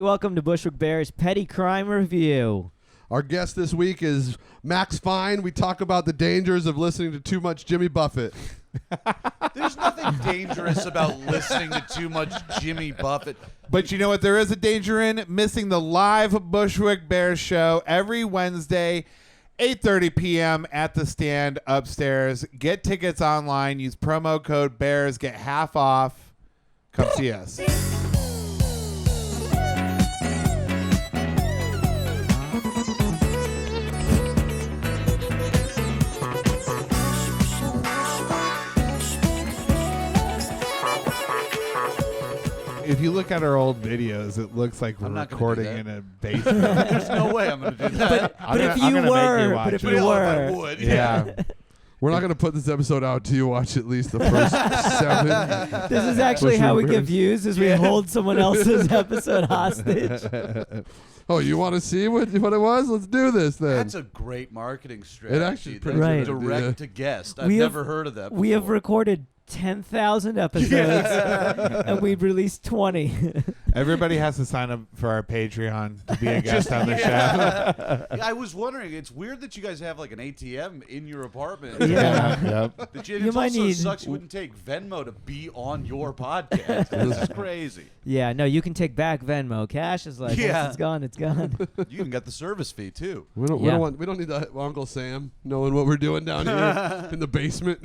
Welcome to Bushwick Bears Petty Crime Review. Our guest this week is Max Fine. We talk about the dangers of listening to too much Jimmy Buffett. There's nothing dangerous about listening to too much Jimmy Buffett. But you know what there is a danger in? Missing the live Bushwick Bears show every Wednesday, 8:30 p.m. at the stand upstairs. Get tickets online. Use promo code BEARS. Get half off. Come see us. If you look at our old videos, it looks like we're recording in a basement. There's no way I'm going to do that. But if you were, I would. Yeah. We're not going to put this episode out till you watch at least the first 7. This is actually Bushwick how we get Bears. views, is we hold someone else's episode hostage. Oh, you want to see what it was? Let's do this then. That's a great marketing strategy. actually That's pretty Right. good. direct to guest. I've We have- never heard of that before. We have recorded 10,000 episodes, and we've released 20. Everybody has to sign up for our Patreon to be a guest on the show. I was wondering, it's weird that you guys have like an ATM in your apartment. Yeah. Yep. It You might also need- sucks you wouldn't take Venmo to be on your podcast. This is crazy. Yeah, no, you can take back Venmo. Cash is like, Yeah. once it's gone, it's gone. You even got the service fee too. We don't Yeah. need Uncle Sam knowing what we're doing down here in the basement.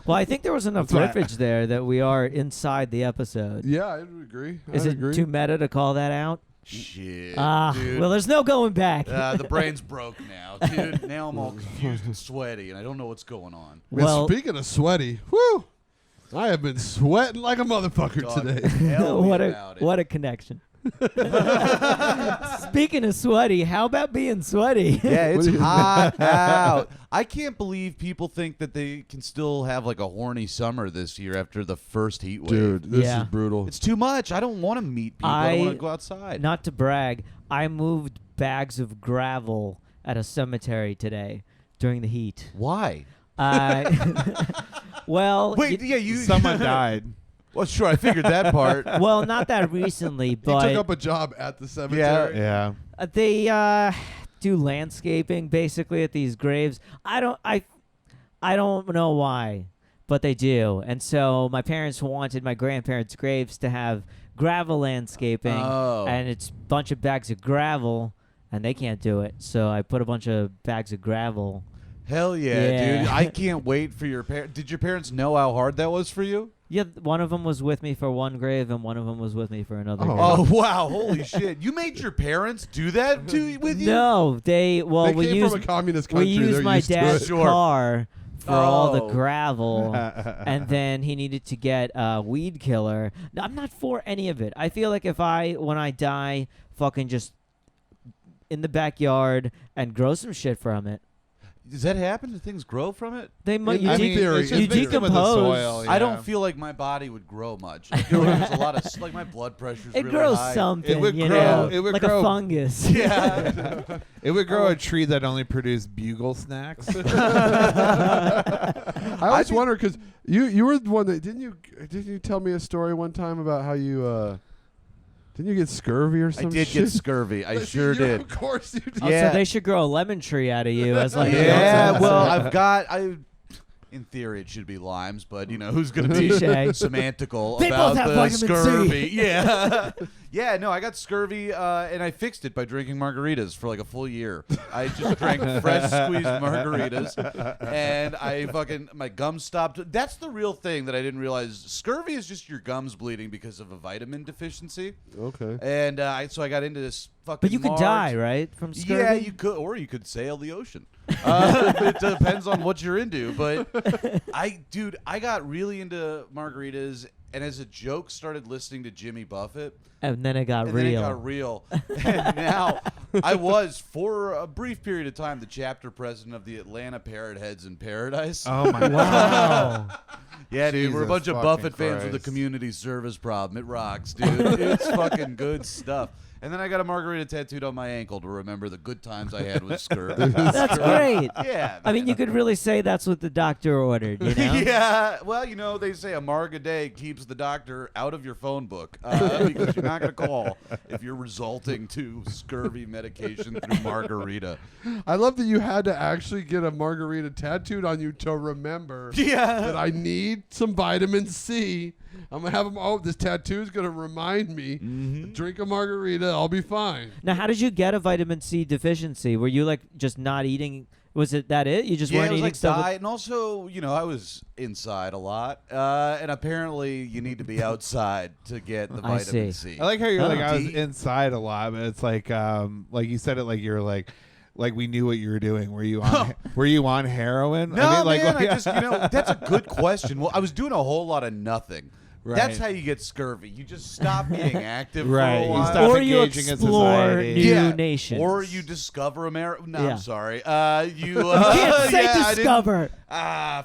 Well, I think there was enough That's right. riffage there that we are inside the episode. Yeah, I would agree. Is I it agree. too meta to call that out? Shit, Well, there's no going back. the brain's broke now, dude. Now I'm all confused and sweaty, and I don't know what's going on. Man, Well, speaking of sweaty, whoo! I have been sweating like a motherfucker Dog, today. tell me what about it. a connection. Speaking of sweaty, how about being sweaty? Yeah, it's What do you- hot out. I can't believe people think that they can still have like a horny summer this year after the first heat wave. Dude, this Yeah. is brutal. It's too much. I don't want to meet people. I don't want I- to go outside. Not to brag, I moved bags of gravel at a cemetery today during the heat. Why? Well, Wait, yeah, you. Someone died. Well, sure, I figured that part. well, not that recently, He but took up a job at the cemetery. Yeah. they do landscaping basically at these graves. I don't know why, but they do. And so my parents wanted my grandparents' graves to have gravel landscaping, Oh. and it's a bunch of bags of gravel, and they can't do it. So I put a bunch of bags of gravel. Hell yeah, Yeah. dude. I can't wait for your parents. Did your parents know how hard that was for you? Yeah, one of them was with me for one grave, and one of them was with me for another grave. Oh, wow. Holy shit. You made your parents do that with you? No, They we came used from a communist country. we used They're my used to dad's it. Sure. car for all the Oh. gravel, and then he needed to get a weed killer. No, I'm not for any of it. I feel like when I die, fucking just in the backyard and grow some shit from it. Does that happen? Do things grow from it? They might. In theory, it's you just mixing with the decompose. soil, I yeah. don't feel like my body would grow much. I feel like there's a lot of, like, my blood pressure's It really grows high. something, It would you grow- know, it would like grow- a fungus. Yeah. It would grow a tree that only produced bugle snacks. I always wonder because you were the one that didn't you tell me a story one time about how you didn't you get scurvy or I something? did get scurvy. I sure did. Of course you did. Oh, Yeah. so they should grow a lemon tree out of you as like. Yeah, the well, in theory, it should be limes, but, you know, who's going to be Touche. semantical They about both have the vitamin C. scurvy? Yeah. Yeah, no, I got scurvy, and I fixed it by drinking margaritas for like a full year. I just drank fresh squeezed margaritas, and my gums stopped. That's the real thing that I didn't realize. Scurvy is just your gums bleeding because of a vitamin deficiency. Okay. And so I got into this fucking But you could Margs. die, right, from scurvy? Yeah, you could, or you could sail the ocean. It depends on what you're into. But I got really into margaritas, and as a joke, started listening to Jimmy Buffett. And then it got And real. then it got real. And now I was, for a brief period of time, the chapter president of the Atlanta Parrot Heads in Paradise. Oh my god. Wow. Yeah, dude, we're a Jesus bunch of fucking Buffett fans with a Christ. community service problem. It rocks, dude. It's fucking good stuff. And then I got a margarita tattooed on my ankle to remember the good times I had with scurvy. That's great. Yeah. I mean, you could really say that's what the doctor ordered, you know? Yeah. Well, they say a marg a day keeps the doctor out of your phone book because you're not going to call if you're resulting to scurvy medication through margarita. I love that you had to actually get a margarita tattooed on you to remember that I need some vitamin C. I'm going to have them. Oh, this tattoo is going to remind me. Drink a margarita. I'll be fine. Now, how did you get a vitamin C deficiency? Were you like just not eating? Was it that it? You just weren't it was eating like stuff? diet, and also, I was inside a lot, and apparently you need to be outside to get the I vitamin see. C. I like how you're Oh. like I was inside a lot, but it's like you said it like you're like we knew what you were doing. Were you on heroin? No, I mean, like, man, I just that's a good question. Well, I was doing a whole lot of nothing. Right. That's how you get scurvy. You just stop being active Right. for a You while. stop Or you engaging in explore society. new nations. Or you discover America. No, Yeah. I'm sorry. You can't say yeah, I didn't- discover.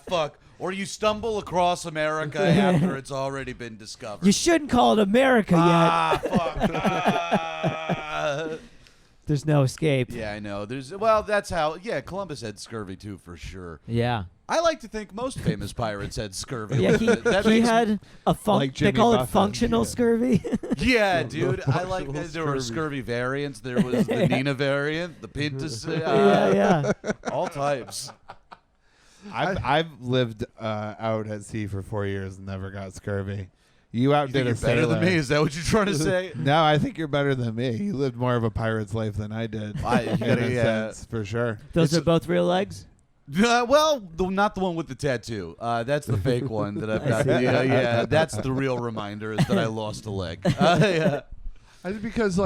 Fuck. Or you stumble across America after it's already been discovered. You shouldn't call it America Fuck. yet. There's no escape. Yeah, I know. That's how. Yeah, Columbus had scurvy too, for sure. Yeah. I like to think most famous pirates had scurvy. Yeah, he Makes- had a Like they Jimmy call it Buffett. functional scurvy. Yeah, dude. I like Functional that there were scurvy. scurvy variants. There was the Nina variant, the Pintus, yeah. all types. I've lived out at sea for 4 years and never got scurvy. You outdid You're a better sailor. than me. Is that what you're trying to say? No, I think you're better than me. You lived more of a pirate's life than I did. I- in a yeah. sense, for sure. Those It's- are both real legs? Not the one with the tattoo. That's the fake one that I've got. see. Yeah, that's the real reminder is that I lost a leg. Yeah. I think because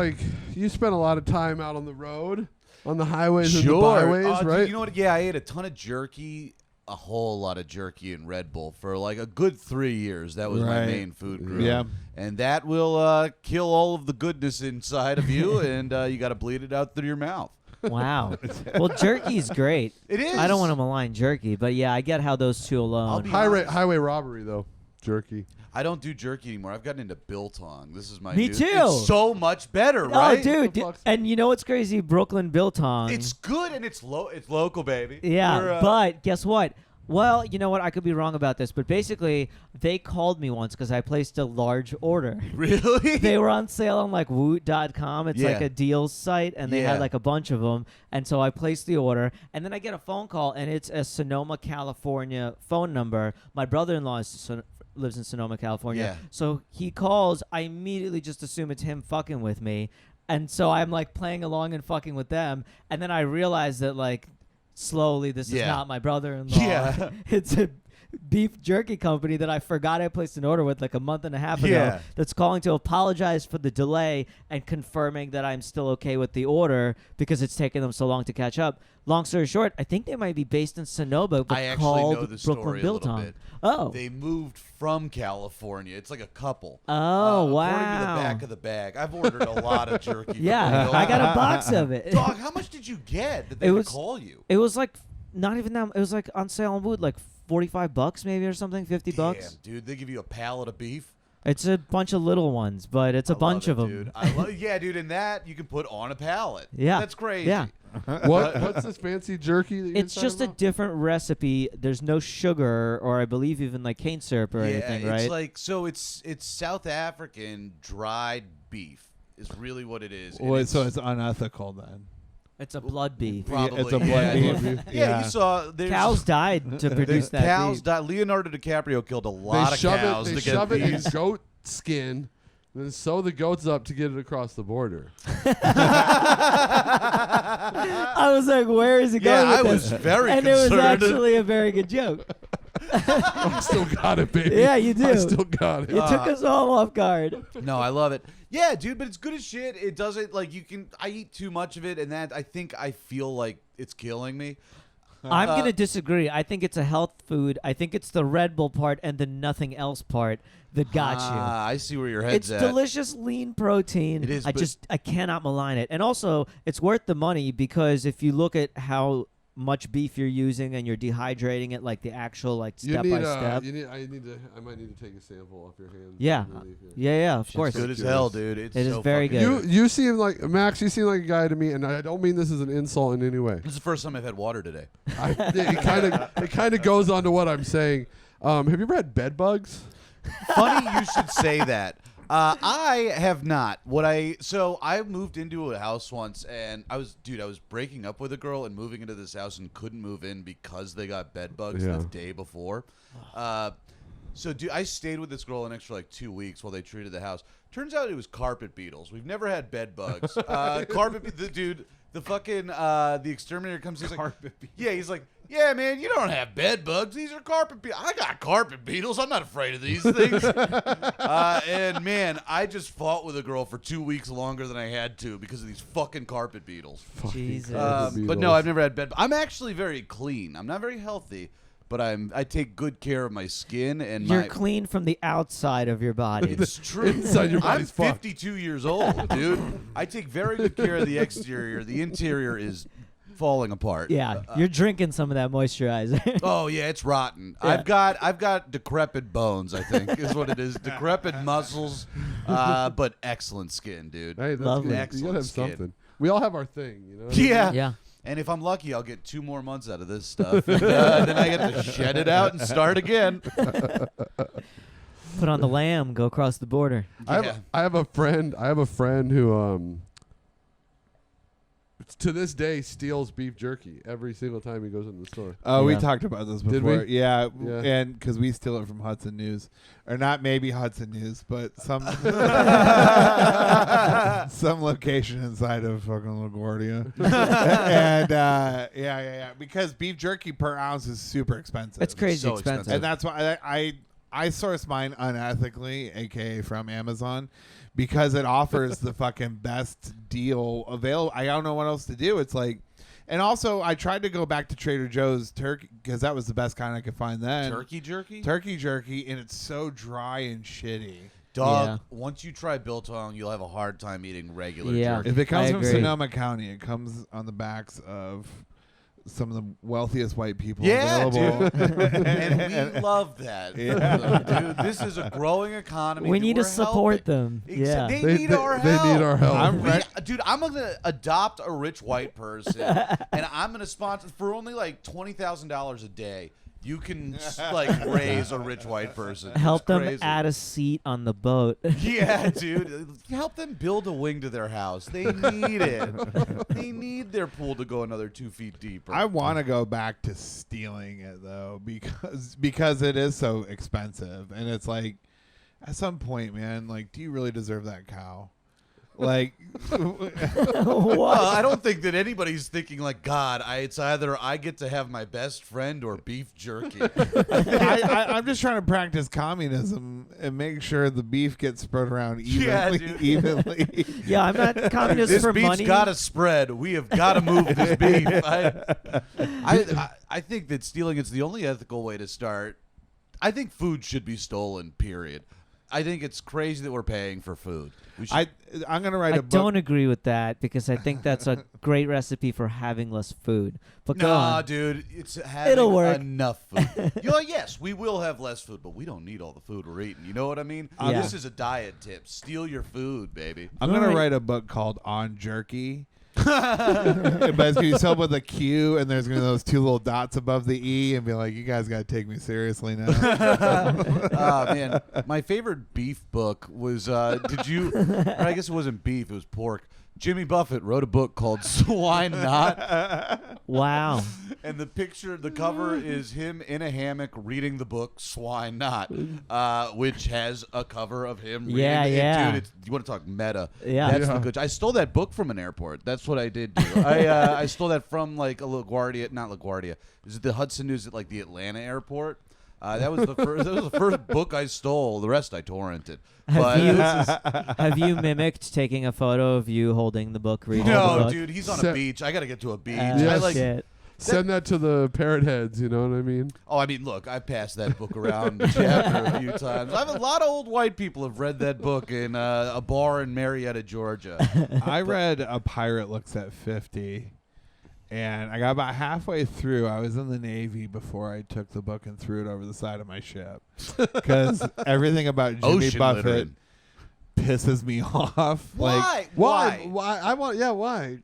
you spent a lot of time out on the road, on the highways and the Sure. byways, Dude, right? you know what? Yeah, I ate a ton of jerky, a whole lot of jerky and Red Bull for like a good 3 years. That was my Right. main food group. Yeah. And that will kill all of the goodness inside of you, and you got to bleed it out through your mouth. Wow. Well, jerky's great. It is. I don't want to malign jerky, but yeah, I get how those two I'll alone. be Highway, honest. highway robbery though, jerky. I don't do jerky anymore. I've gotten into biltong. This is my Me new- too. It's so much better, Oh, right? dude. The fuck's- And you know what's crazy? Brooklyn Biltong. It's good and it's local, baby. Yeah, We're, but guess what? Well, you know what? I could be wrong about this, but basically, they called me once because I placed a large order. really? They were on sale on like Woot.com. It's like Yeah. a deals site, and they Yeah. had like a bunch of them. And so I placed the order, and then I get a phone call, and it's a Sonoma, California phone number. My brother-in-law lives in Sonoma, California. Yeah. So he calls. I immediately just assume it's him fucking with me. And so I'm like playing along and fucking with them. And then I realize that like slowly this is Yeah. not my brother-in-law. Yeah. It's a beef jerky company that I forgot I placed an order with like a month and a half ago Yeah. that's calling to apologize for the delay and confirming that I'm still okay with the order because it's taken them so long to catch up. Long story short, I think they might be based in Sonoma, but I actually called know the Brooklyn story a little Biltong. bit. Oh. They moved from California. It's like a couple. Oh, According to wow. the back of the bag. I've ordered a lot of jerky. from Yeah, Bill. I got a box of it. Dog, how much did you get that they It could was- call you? It was like not even that. It was like on sale on Wood, like $45 maybe or something, $50. Damn, dude, they give you a pallet of beef. It's a bunch of little ones, but it's a I bunch love of it, them. Dude. I love, yeah, dude, and that you can put on a pallet. Yeah. That's crazy. Yeah. What's this fancy jerky that you're It's just a talking about? different recipe. There's no sugar or I believe even like cane syrup or Yeah, anything, it's right? like it's South African dried beef is really what it is. And Well, so it's unethical then. It's a blood beef. probably it's a yeah, blood yeah. beef. Yeah, you saw there's Cows died to produce that cows beef. died. Leonardo DiCaprio killed a lot They of shove cows it. They to shove get it in these. goat skin, and then sew the goats up to get it across the border. I was like, where is he Yeah, going with I this? was very and it was concerned. actually a very good joke. I still got it, baby. Yeah, you do. I still got it. It took us all off guard. No, I love it. Yeah, dude, but it's good as shit. It doesn't like you can. I eat too much of it, and that I think I feel like it's killing me. I'm going to disagree. I think it's a health food. I think it's the Red Bull part and the nothing else part that got you. I see where your head's It's at. delicious, lean protein. It is, I but- cannot malign it. And also, it's worth the money because if you look at how much beef you're using and you're dehydrating it, like the actual like You step need, by step. I might need to take a sample off your hands. Yeah. Really, Yeah, of course. Good as hell, dude. It's It is so very fucking good. You seem like Max. You seem like a guy to me, and I don't mean this as an insult in any way. This is the first time I've had water today. It kind of goes on to what I'm saying. Have you ever had bed bugs? Funny you should say that. I have not. So I moved into a house once, and I was breaking up with a girl and moving into this house and couldn't move in because they got bed bugs the day before. So I stayed with this girl an extra like 2 weeks while they treated the house. Turns out it was carpet beetles. We've never had bed bugs. The exterminator comes. He's like, yeah, he's like, yeah, man, you don't have bed bugs. These are carpet beetles. I got carpet beetles. I'm not afraid of these things. And man, I just fought with a girl for 2 weeks longer than I had to because of these fucking carpet beetles. Jesus. But no, I've never had bed. I'm actually very clean. I'm not very healthy, but I take good care of my skin and You're clean from the outside of your body. It's true. Inside your body's I'm fucked. 52 years old, dude. I take very good care of the exterior. The interior is falling apart. Yeah, you're drinking some of that moisturizer. Oh yeah, it's rotten. Yeah. I've got decrepit bones, I think is what it is. Decrepit muscles, but excellent skin, dude. Hey, that's Lovely. good. You Excellent gotta have skin. something. We all have our thing, you know. Yeah. Yeah. And if I'm lucky, I'll get 2 more months out of this stuff. And, then I get to shed it out and start again. Put on the lamb, go across the border. Yeah. I have a friend who to this day steals beef jerky every single time he goes in the store. Oh, we Yeah. talked about this before. Did we? Yeah, Yeah. and because we steal it from Hudson News, or not maybe Hudson News, but some some location inside of fucking LaGuardia. And yeah, because beef jerky per ounce is super expensive. It's crazy so expensive. and that's why I source mine unethically, aka from Amazon, because it offers the fucking best deal available. I don't know what else to do. It's like, and also I tried to go back to Trader Joe's turkey because that was the best kind I could find then. Turkey jerky? Turkey jerky, and it's so dry and shitty. Dog, Yeah. once you try biltong, you'll have a hard time eating regular Yeah. jerky. If it comes I from agree. Sonoma County, it comes on the backs of some of the wealthiest white people Yeah, available. And we love that. Dude, this is a growing economy. We Dude, need to we're support helping. them. Yeah. They They need our they help. need our help. I'm gonna adopt a rich white person, and I'm gonna sponsor for only like $20,000 a day. You can like raise a rich white person. Help It's them crazy. add a seat on the boat. Yeah, dude. Help them build a wing to their house. They need it. They need their pool to go another 2 feet deeper. I want to go back to stealing it though, because it is so expensive, and it's like, at some point, man, like, do you really deserve that cow? Like, Well, I don't think that anybody's thinking like, God, it's either I get to have my best friend or beef jerky. I'm just trying to practice communism and make sure the beef gets spread around Yeah, evenly. dude. evenly. Yeah, I'm not communist This for beef's money. got to spread. We have got to move this beef. I think that stealing is the only ethical way to start. I think food should be stolen, period. I think it's crazy that we're paying for food. We should, I'm gonna write I a book. don't agree with that because I think that's a great recipe for having less food. But go Nah, on. dude, it's having It'll work. enough food. Yes, we will have less food, but we don't need all the food we're eating. You know what I mean? Yeah. This is a diet tip. Steal your food, baby. I'm gonna Right. write a book called On Jerky. But it's gonna be spelled with a Q, and there's gonna be those 2 little dots above the E, and be like, "You guys gotta take me seriously now." Oh man, my favorite beef book was. Did you? Or I guess it wasn't beef; it was pork. Jimmy Buffett wrote a book called Swine Not, Wow. and the cover is him in a hammock reading the book Swine Not, which has a cover of him. Reading Yeah, it. yeah. Dude, you want to talk meta? Yeah. That's Yeah. the good. I stole that book from an airport. That's what I did do. I stole that from like a LaGuardia, not LaGuardia. Is it the Hudson News at like the Atlanta airport? That was the first. That was the first book I stole. The rest I torrented. Have you mimicked taking a photo of you holding the book, reading the No, book? dude, he's on a Set- beach. I gotta get to a beach. Yes. I like. Shit. Send that to the Parrot Heads. You know what I mean? Oh, I mean, look, I passed that book around the chapter a few times. I have a lot of old white people have read that book in a bar in Marietta, Georgia. I read A Pirate Looks at 50, And I got about halfway through. I was in the Navy before I took the book and threw it over the side of my ship because everything about Jimmy Ocean Buffett littering. pisses me off. Like, Why? I want. Yeah, why?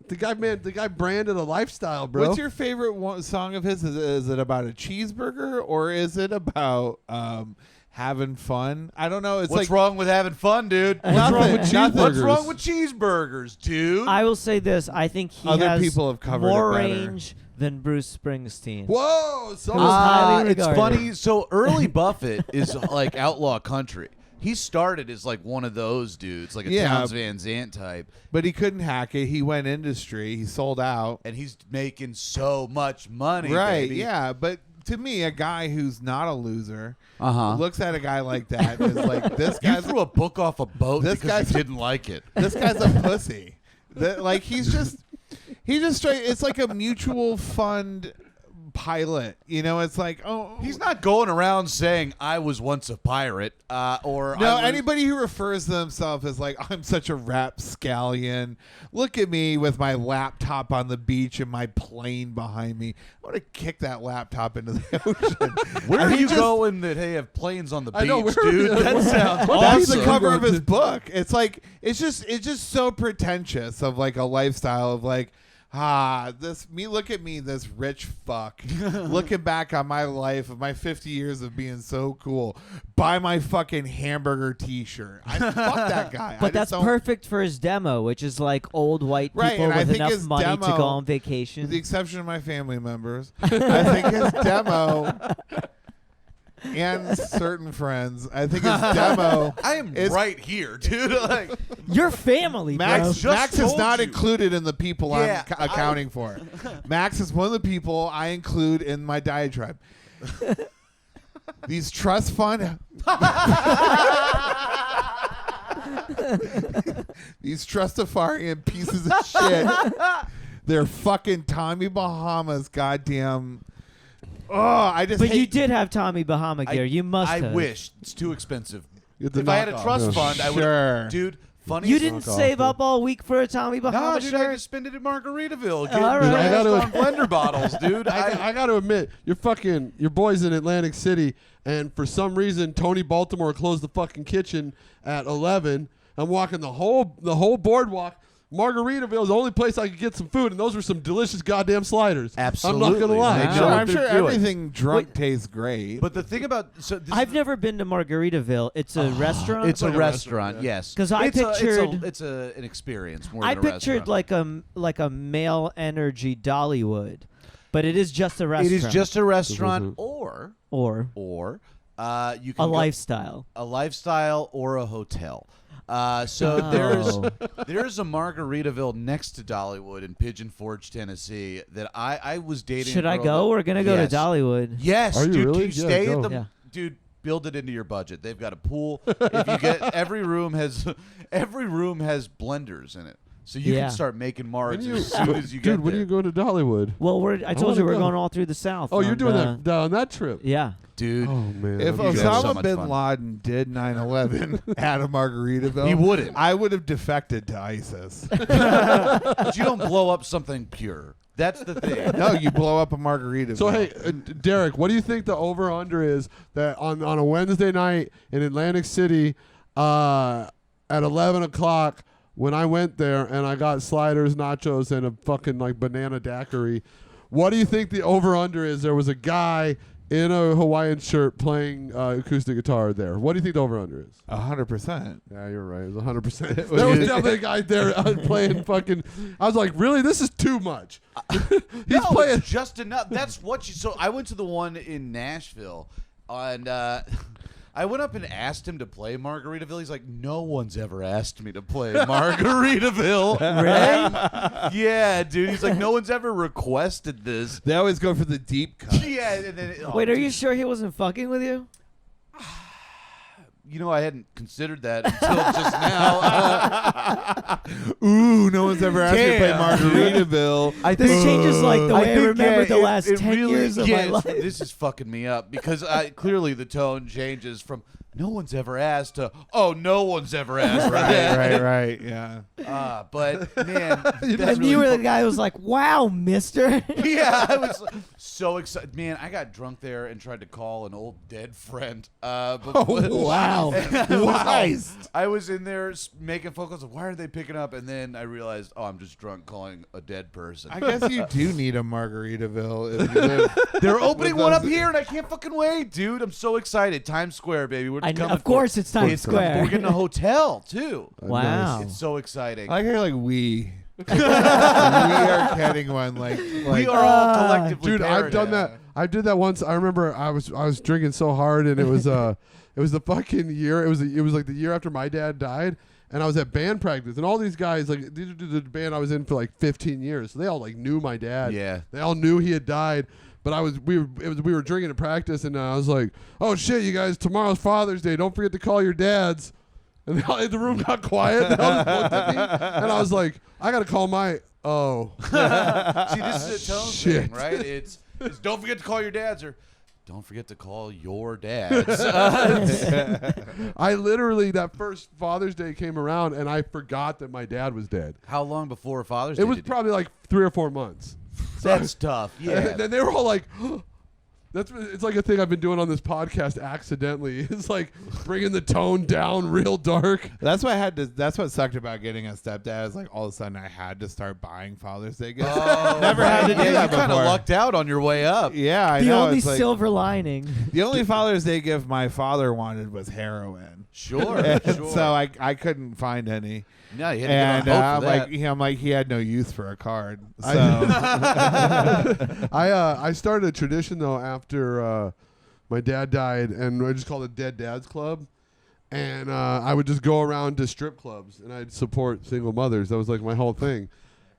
The guy branded a lifestyle, bro. what's your favorite song of his? Is it about a cheeseburger or is it about having fun? I don't know. It's What's like wrong with having fun, dude? What's wrong with Nothing. What's cheeseburgers? wrong with cheeseburgers, dude? I will say this: I think he Other has people have covered more it better. range than Bruce Springsteen. Whoa! So Who's highly It's regarded. funny. So early Buffett is like outlaw country. He started as like one of those dudes, like a Yeah. Towns Van Zandt type, but he couldn't hack it. He went industry. He sold out. and he's making so much money. Right, baby. yeah. But to me, a guy who's not a loser Uh-huh. looks at a guy like that and is like, this You guy's threw a book off a boat This because guy's- you didn't like it. this guy's a pussy. Like he's just straight. It's like a mutual fund pilot. You know, it's like, oh, He's not going around saying I was once a pirate or No, I was, anybody who refers to themselves as like, I'm such a rapscallion. Look at me with my laptop on the beach and my plane behind me. I want to kick that laptop into the ocean. Where I are mean, you just- going that hey have planes on the beach, I know, where- dude? That sounds That's awesome. the cover of Going his to- book. It's like it's just so pretentious of like a lifestyle of like look at me, this rich fuck, looking back on my life of my 50 years of being so cool. Buy my fucking hamburger T-shirt. Fuck that guy. I But just that's don't- perfect for his demo, which is like old white people Right, and I with think enough his money to demo- go on With vacation. the exception of my family members. I think his demo and certain friends. I think his demo. I am is- right here, dude. Like Your family, bro. Max, just Max is told not you. included in the people Yeah, I'm accounting for. Max is one of the people I include in my diatribe. These trust fund. These trustafarian pieces of shit. They're fucking Tommy Bahama's goddamn. Oh, I just But hate you did have Tommy Bahama gear. You must I have. wish it's too expensive. The If I had a knockoff, trust yeah. fund, I Sure. would. Dude, funny. You as- didn't Knockoff, save yeah. up all week for a Tommy Bahama No, dude, I shirt? just spent it at Margaritaville. Get All right. trashed I gotta- on blender bottles, dude. I got to admit, your boy's in Atlantic City, and for some reason, Tony Baltimore closed the fucking kitchen at 11. I'm walking the whole boardwalk. Margaritaville is the only place I could get some food, and those were some delicious goddamn sliders. I'm not Absolutely. gonna lie. They Wow. know what I'm they're sure doing. everything drunk Wait. tastes great. But the thing about I've never been to Margaritaville. It's a restaurant. it's a like a restaurant, restaurant, yes. 'Cause I It's a- pictured- it's an experience more I than a pictured restaurant. like a male energy Dollywood, but it is just a restaurant. It is just a restaurant, Mhm. or or you can a go- lifestyle. a lifestyle or a hotel. So Oh. there's a Margaritaville next to Dollywood in Pigeon Forge, Tennessee that I was dating. Should a I girl go? that- We're gonna go Yes. to Dollywood. Yes, Are you dude. really? Can you Yeah, stay go. at the Yeah. dude? Build it into your budget. They've got a pool. If you get every room has blenders in it, so you Yeah. can start making When margs you- as soon as you get Dude, when are there. you going to Dollywood? Well, I told wanna you we're go. going all through the South. Oh, you're on, doing that on that trip. Yeah. Dude, Oh man. if You guys Osama have so much bin fun. Laden did 9/11 at a Margaritaville, He wouldn't. I would have defected to ISIS. but you don't blow up something pure. That's the thing. No, you blow up a Margaritaville. So hey, Derek, what do you think the over under is that on a Wednesday night in Atlantic City at 11 o'clock when I went there and I got sliders, nachos, and a fucking like banana daiquiri? What do you think the over under is? There was a guy in a Hawaiian shirt playing acoustic guitar there. What do you think the over under is? 100%. Yeah, you're right. It was 100%. There was definitely a guy there playing fucking. I was like, really? This is too much. He's No, playing. it's just enough. That's what you. So I went to the one in Nashville, and I went up and asked him to play Margaritaville. He's like, no one's ever asked me to play Margaritaville. Really? Yeah, dude. He's like, no one's ever requested this. They always go for the deep cut. Yeah, and then Wait, are you sure he wasn't fucking with you? You know, I hadn't considered that until just now. Ooh, no one's ever asked me to play Damn. Margaritaville. This changes like the way I, think, remembered yeah, the last it 10 really- years of yeah, my it's- life. This is fucking me up because clearly the tone changes from no one's ever asked to, oh, no one's ever asked. right. Yeah. But, man. And you were the guy who was like, wow, mister. Yeah, I was so excited. Man, I got drunk there and tried to call an old dead friend. Wow. I was in there making phone calls. Why are they picking up? And then I realized, oh, I'm just drunk calling a dead person. I guess you do need a Margaritaville if you live. They're opening one up here, and I can't fucking wait, dude. I'm so excited. Times Square, baby. We're coming. Of course, it's Times Square. We're getting a hotel too. Wow. It's so exciting. I hear like we. We are getting one like we are all collectively. Dude, I've done that. I did that once. I remember I was drinking so hard, and it was the fucking year. It was like the year after my dad died, and I was at band practice, and all these guys, like, these are the band I was in for like 15 years, so they all like knew my dad. Yeah. They all knew he had died. But we were drinking at practice, and I was like, "Oh shit, you guys! Tomorrow's Father's Day. Don't forget to call your dads." And the room got quiet. And they all just looked at me, and I was like, "I gotta call my See, this is a tone Shit. thing, right? It's don't forget to call your dads, or don't forget to call your dads. I literally, that first Father's Day came around, and I forgot that my dad was dead. How long before Father's Day? It was probably like 3 or 4 months. That's tough. Yeah. And then they were all like, it's like a thing I've been doing on this podcast accidentally. It's like bringing the tone down real dark. That's what sucked about getting a stepdad is like all of a sudden I had to start buying Father's Day gifts. Oh, Never had to do that You kind of before. lucked out on your way up. Yeah, I The know. only It's like, silver lining. the only Father's Day gift my father wanted was heroin. Sure. And sure. so I couldn't find any. No, you had to And get on I'm hope for that. I'm like he had no use for a card. So I started a tradition though after my dad died, and I just called it Dead Dads Club. And I would just go around to strip clubs, and I'd support single mothers. That was like my whole thing.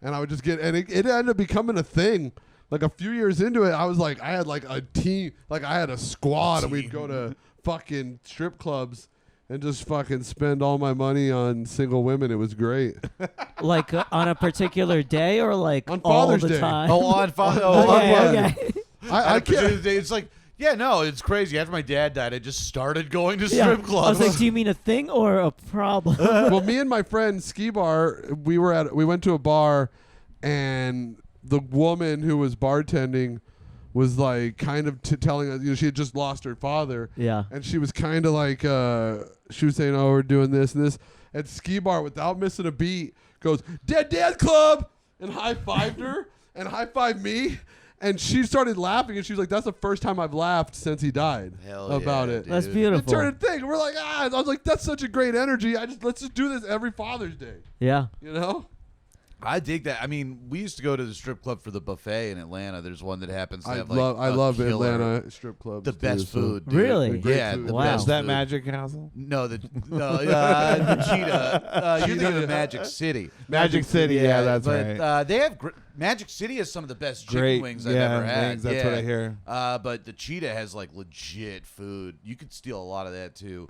And I would just get, and it ended up becoming a thing. Like a few years into it, I was like, I had like a team, like I had a squad, and we'd go to fucking strip clubs and just fucking spend all my money on single women. It was great. Like on a particular day or like On all Father's the Day. time? Oh, on Father's Okay. I can't. It's like, yeah, no, it's crazy. After my dad died, I just started going to Yeah. strip I clubs. was like, do you mean a thing or a problem? Well, me and my friend Ski Bar, we went to a bar, and the woman who was bartending was like kind of telling us, she had just lost her father. Yeah. And she was kind of like, she was saying, "Oh, we're doing this and this." And Ski Bar, without missing a beat, goes, "Dead Dad Club," and high-fived her and high-fived me. And she started laughing, and she was like, "That's the first time I've laughed since he died." Hell about yeah, it. dude. That's It beautiful. turned a thing. And we're like, I was like, that's such a great energy. Let's just do this every Father's Day. Yeah. You know? I dig that. I mean, we used to go to the strip club for the buffet in Atlanta. There's one that happens to have like I a love killer- Atlanta strip clubs. the best too, so- food. Dude. Really? Great Yeah. food. The Wow. best is that food. Magic Castle? No, the Cheetah. You're thinking of Magic City. Magic City, yeah, that's but, right. They have Magic City has some of the best chicken Great, wings I've yeah, ever had. wings, that's what I hear. But the Cheetah has like legit food. You could steal a lot of that too,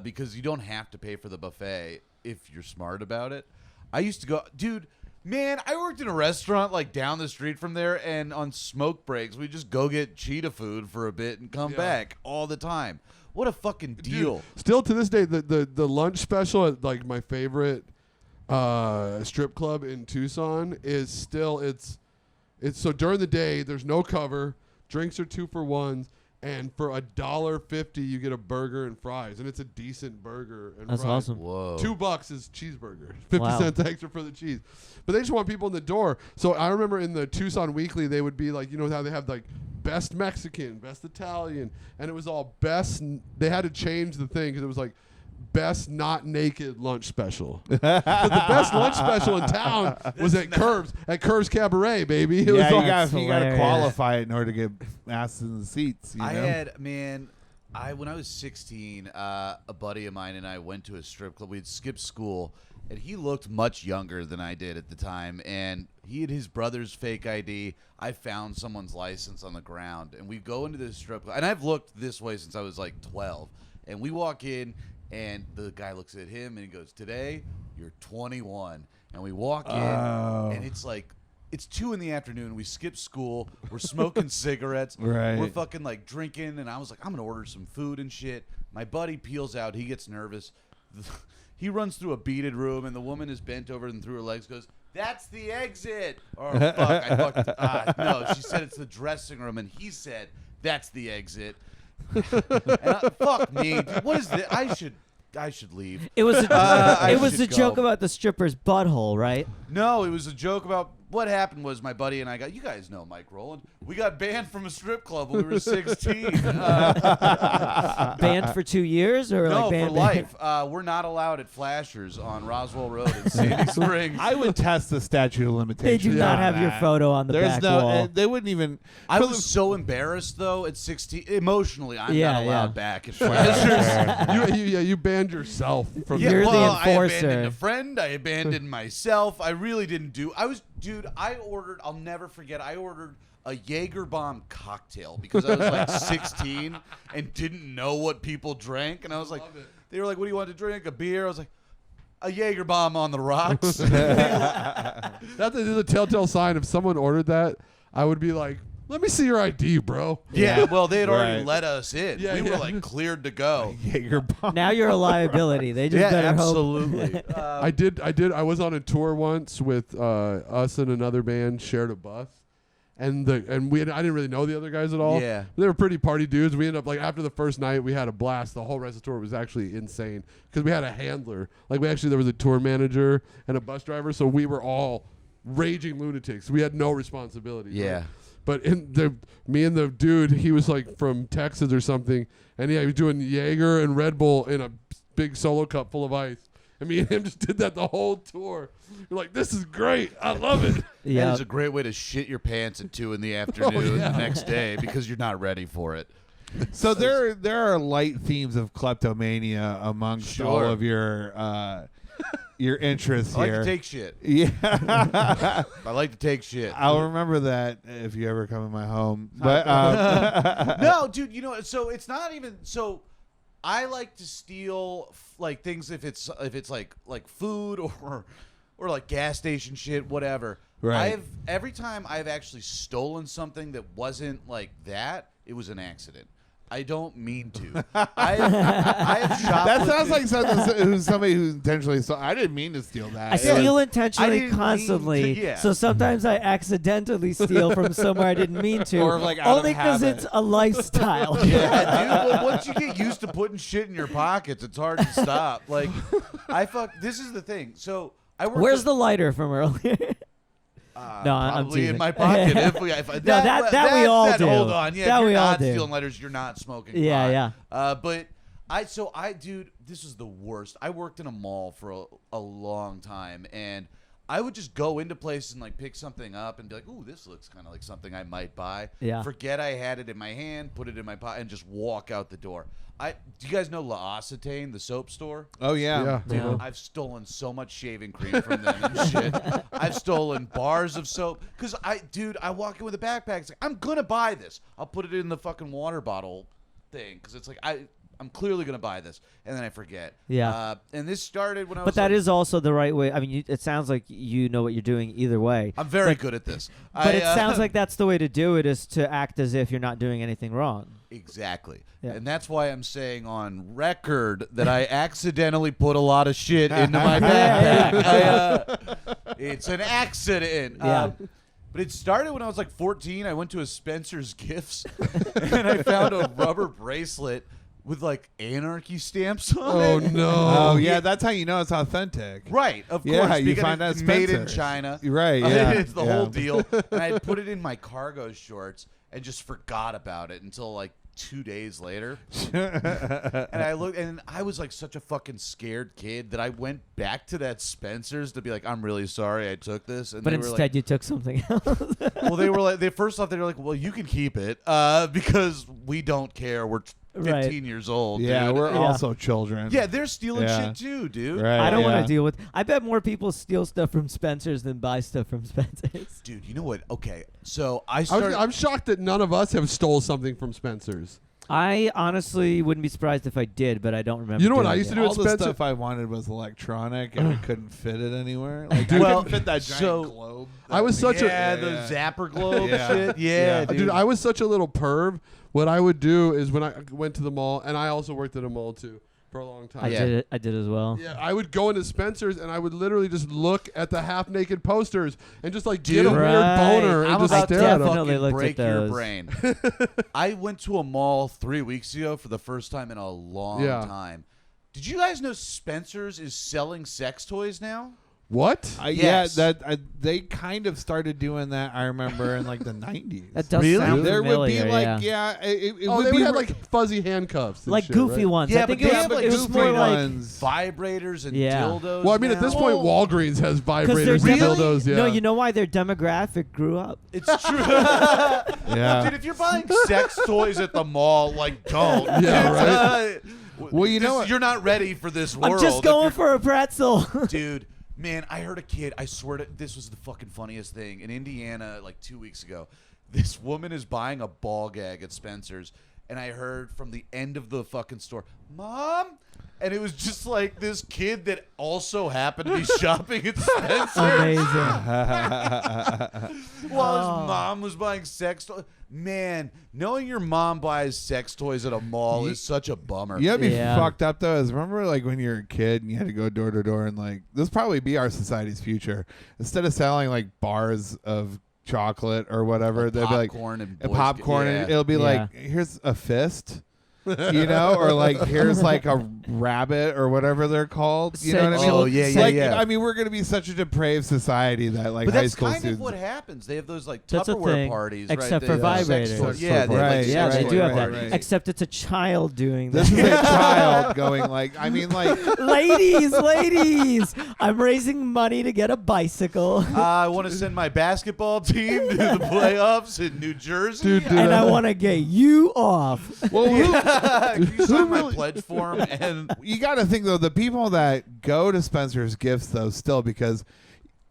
because you don't have to pay for the buffet if you're smart about it. I used to go, dude. Man, I worked in a restaurant like down the street from there, and on smoke breaks, we just go get Cheetah food for a bit and come back all the time. What a fucking deal! Dude, still to this day, the lunch special at like my favorite strip club in Tucson is still it's so during the day there's no cover, drinks are 2 for 1s, and for $1.50 you get a burger and fries, and it's a decent burger and That's fries. awesome. Whoa. $2 is cheeseburger, 50 Wow. cents extra for the cheese. But they just want people in the door. So I remember in the Tucson Weekly, they would be like, you know how they have like best Mexican, best Italian, and it was all best. They had to change the thing because it was like best not naked lunch special. But the best lunch special in town was at Curves Cabaret, baby. It was Yeah, all, you got to hilarious. qualify it in order to get asked in the seats. You know? I had when I was 16, a buddy of mine and I went to a strip club. We'd skipped school, and he looked much younger than I did at the time. And he had his brother's fake ID. I found someone's license on the ground, and we go into this strip club. And I've looked this way since I was like 12. And we walk in, and the guy looks at him and he goes, "Today, you're 21." And we walk in, and it's like It's 2 p.m. We skip school. We're smoking cigarettes. Right. We're fucking like drinking. And I was like, I'm going to order some food and shit. My buddy peels out. He gets nervous. He runs through a beaded room, and the woman is bent over and through her legs goes, "That's the exit." Oh, fuck. I fucked. No, she said it's the dressing room, and he said, "That's the exit." Fuck me. Dude, what is this? I should leave. It was a should joke go. about the stripper's butthole, right? No, it was a joke about what happened was my buddy and I you guys know Mike Rowland. We got banned from a strip club when we were 16. Banned for 2 years, or No, like banned for life. We're not allowed at Flashers on Roswell Road in Sandy Springs. I would test the statute of They limitations. do not on have your that. photo on the There's back no. wall. They wouldn't even. I for was the- so embarrassed though at 16. Emotionally, I'm Yeah, not allowed yeah. back at Flashers. you banned yourself from You're the I enforcer. abandoned a friend. I abandoned myself. I really didn't do. I ordered. I'll never forget. I ordered a Jaeger bomb cocktail because I was like 16 and didn't know what people drank, and I was like, they were like, "What do you want to drink? A beer?" I was like, "A Jaeger bomb on the rocks." That's the telltale sign. If someone ordered that, I would be like, "Let me see your ID, bro." Yeah, well, they had already Right. let us in. Yeah, we were yeah. like cleared to go. Jaeger bomb. Now you're a liability. They just Yeah, better hope. absolutely. I did. I was on a tour once with us and another band shared a bus, and I didn't really know the other guys at all. Yeah. They were pretty party dudes. We ended up like after the first night we had a blast. The whole rest of the tour was actually insane because we had a handler. Like there was a tour manager and a bus driver, so we were all raging lunatics. We had no responsibility. Yeah. Right? But me and the dude, he was like from Texas or something, and he was doing Jaeger and Red Bull in a big solo cup full of ice. And me and him just did that the whole tour. We're like, this is great. I love it. That Yeah. is a great way to shit your pants at 2 p.m. yeah. the next day because you're not ready for it. So there are light themes of kleptomania amongst Sure. all of your interests I like here. to take shit. Yeah. I like to take shit. I'll remember that if you ever come in my home. But No, dude, so it's not even so. I like to steal like things if it's like food or like gas station shit, whatever. Right. Every time I've actually stolen something that wasn't like that, it was an accident. I don't mean to. I have shoplifted. that sounds like somebody who intentionally stole. I didn't mean to steal that. I steal I intentionally didn't mean constantly, to, yeah. so sometimes I accidentally steal from somewhere I didn't mean to, Or, like, out of only because habit. it's a lifestyle. Yeah, dude. Well, once you get used to putting shit in your pockets, it's hard to stop. Like, this is the thing. So I work. Where's the lighter from earlier? No, I'm probably teasing. in my pocket. If we hold on. Yeah, That if you're we all not do. stealing lighters, you're not smoking. Yeah, pot. But dude, this is the worst. I worked in a mall for a long time, and I would just go into places and like pick something up and be like, "Ooh, this looks kind of like something I might buy." Yeah. Forget I had it in my hand, put it in my pocket, and just walk out the door. Do you guys know L'Occitane, the soap store? Oh yeah. Yeah. I've stolen so much shaving cream from them and shit. I've stolen bars of soap because I walk in with a backpack. It's like, I'm gonna buy this. I'll put it in the fucking water bottle thing because it's like I'm clearly gonna buy this, and then I forget. Yeah. And this started when I was. But that like, is also the right way. I mean, it sounds like you know what you're doing either way. I'm very good at this. But it sounds like that's the way to do it, is to act as if you're not doing anything wrong. Exactly. Yeah. And that's why I'm saying on record that I accidentally put a lot of shit into my backpack. It's an accident. Yeah. But it started when I was like 14. I went to a Spencer's Gifts and I found a rubber bracelet with like anarchy stamps on Oh it. no. Oh yeah, that's how you know it's authentic. Right, of Yeah, course. you because find out it's made in Spencer's. China. Right, yeah, It's the yeah. whole deal. And I put it in my cargo shorts and just forgot about it until like 2 days later. And I looked, and I was like such a fucking scared kid that I went back to that Spencer's to be like, I'm really sorry I took this. And But they were instead, like, you took something else. well, they were like, first off, they were like, well, you can keep it because we don't care. We're 15 Right. years old. Yeah, dude. we're Yeah. also children. Yeah, they're stealing Yeah. shit too, dude. Right. I don't yeah. want to deal with. I bet more people steal stuff from Spencer's than buy stuff from Spencer's. Dude, you know what? Okay, so I started. I'm shocked that none of us have stole something from Spencer's. I honestly wouldn't be surprised if I did, but I don't remember. You know what doing I used it. to do All at the Spencer? stuff I wanted was electronic, and we couldn't fit it anywhere. Like, I Well, couldn't fit that giant so- globe. I was such a the zapper globe Yeah. shit. Yeah. Yeah, dude, I was such a little perv. What I would do is when I went to the mall, and I also worked at a mall too for a long time. I did it. I did as well. Yeah, I would go into Spencer's and I would literally just look at the half-naked posters and just like Dude, get a weird boner I'm and just about to stare at them. Definitely fucking looked at break your those. brain. I went to a mall 3 weeks ago for the first time in a long Yeah. time. Did you guys know Spencer's is selling sex toys now? What? Yes. Yeah, they kind of started doing that. I remember in like the 90s. That does Really? sound There would be familiar, like, yeah. it Oh, would they be would have like fuzzy handcuffs, and like shit, goofy right? ones. Yeah, I think but it they was, have, like, it was goofy more like ones. Vibrators and Yeah. dildos. Well, I mean, at this now? point, Walgreens has vibrators they're and really- dildos. Yeah. No, you know why their demographic grew up. It's true. Yeah. Dude, if you're buying sex toys at the mall, like, don't. Yeah, right. Well, you know what? you're not ready for this world. I'm just if going you're- for a pretzel. Dude, man, I heard a kid. I swear to this was the fucking funniest thing in Indiana like 2 weeks ago. This woman is buying a ball gag at Spencer's, and I heard from the end of the fucking store, "Mom," and it was just like this kid that also happened to be shopping at Spencer's Amazing. while his Oh. mom was buying sex toys. Man, knowing your mom buys sex toys at a mall is such a bummer. You know what'd be Yeah. fucked up though is remember like when you were a kid and you had to go door to door and like this probably be our society's future. Instead of selling like bars of chocolate or whatever, Like they'll be like popcorn and a boys- popcorn yeah. and it'll be Yeah. like here's a fist. You know, or like here's like a rabbit or whatever they're called. You know what I mean? Oh, yeah, yeah, like, yeah. I mean, we're gonna be such a depraved society that like But high that's school kind students. of what happens. They have those like That's a Tupperware thing, parties, except right? for They have vibrators. sex toys. Sex Yeah, they have, Right, like, Yeah, sex they toy do have that. parties. Except it's a child doing This that. is a child going like, I mean, like, ladies, I'm raising money to get a bicycle, I want to send my basketball team to the playoffs in New Jersey. Dude, and I want to get you off. well, who, Can you sign my really- pledge form? And you got to think though, the people that go to Spencer's Gifts though, still because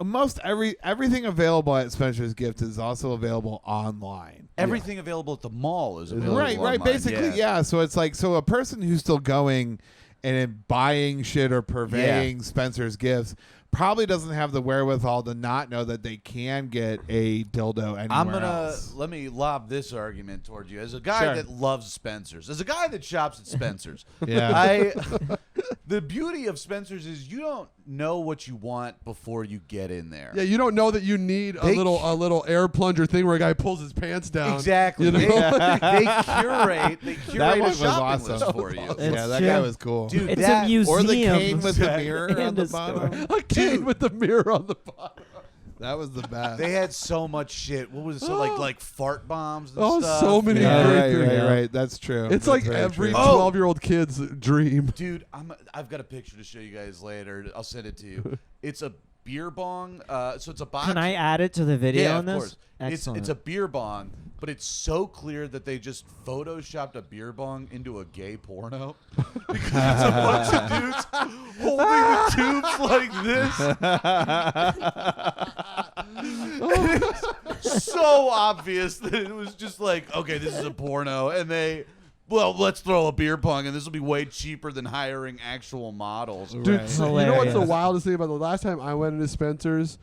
most everything available at Spencer's Gift is also available online. everything available at the mall is available. Right, online, basically, yeah. So it's like, so a person who's still going and then buying shit or purveying Spencer's Gifts probably doesn't have the wherewithal to not know that they can get a dildo anywhere I'm gonna else. let me lob this argument toward you as a guy Sure. that loves Spencer's, as a guy that shops at Spencer's. Yeah. The beauty of Spencer's is you don't know what you want before you get in there. Yeah, you don't know that you need a They- little air plunger thing where a guy pulls his pants down. Exactly. You know? They curate That a one was shopping list awesome. for you. It's Yeah, that true. guy was cool. Dude, It's that, a museum. Or the cane with the mirror on and the a store. bottom. A cane with the mirror on the bottom. That was the best. They had so much shit. What was it? So like fart bombs and Oh, stuff. so many yeah, great right, things. right. That's true. It's That's like very every true. 12-year-old kid's dream. Dude, I've got a picture to show you guys later. I'll send it to you. It's a beer bong. So it's a box. Can I add it to the video Yeah, on of this? course. Excellent. It's a beer bong, but it's so clear that they just photoshopped a beer bong into a gay porno because it's a bunch of dudes holding the tubes like this. It's so obvious that it was just like, okay, this is a porno, and let's throw a beer pong, and this will be way cheaper than hiring actual models. Dude, Right. so you know what's the Hilarious. wildest thing about the last time I went into Spencer's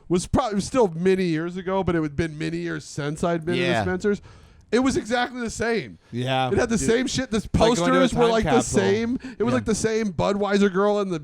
was probably still many years ago, but it had been many years since I'd been into Yeah. Spencer's. It was exactly the same. Yeah. It had the same shit. The Like going to a posters were time like the capsule. same. It was Yeah. like the same Budweiser girl in the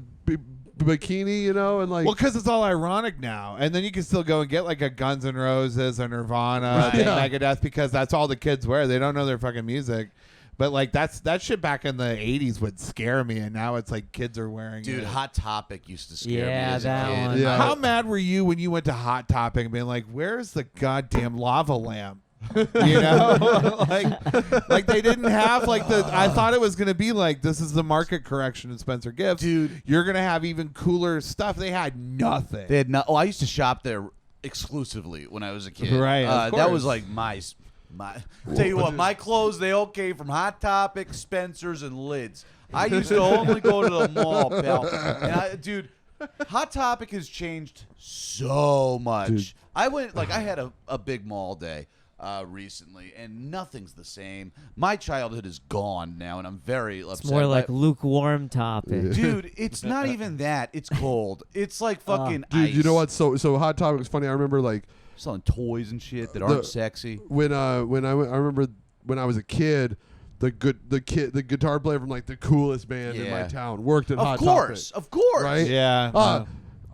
bikini, you know, and like Well, because it's all ironic now, and then you can still go and get like a Guns N' Roses or Nirvana, Right. and Yeah. Megadeth, because that's all the kids wear. They don't know their fucking music, but like that shit back in the '80s would scare me, and now it's like kids are wearing Dude, it. Hot Topic used to scare me Yeah, as a that kid. one. Yeah. How mad were you when you went to Hot Topic and being like, "Where's the goddamn lava lamp?" You know, like they didn't have like the. I thought it was gonna be like this is the market correction in Spencer Gifts, Dude. You're gonna have even cooler stuff. They had nothing. They had no. Oh, I used to shop there exclusively when I was a kid. Right, of that course. was like my. Tell you what, my clothes they all came from Hot Topic, Spencer's, and Lids. I used to only go to the mall, pal. And dude, Hot Topic has changed so much. Dude. I went I had a big mall day. recently, and nothing's the same. My childhood is gone now, and I'm very upset. It's more like lukewarm topic. Dude, it's not even that. It's cold. It's like fucking Dude, ice. you know what? So Hot Topic was funny. I remember like selling toys and shit that aren't sexy. when I remember when I was a kid, the guitar player from like the coolest band in my town worked at Hot Topic. Of course. Right? Yeah.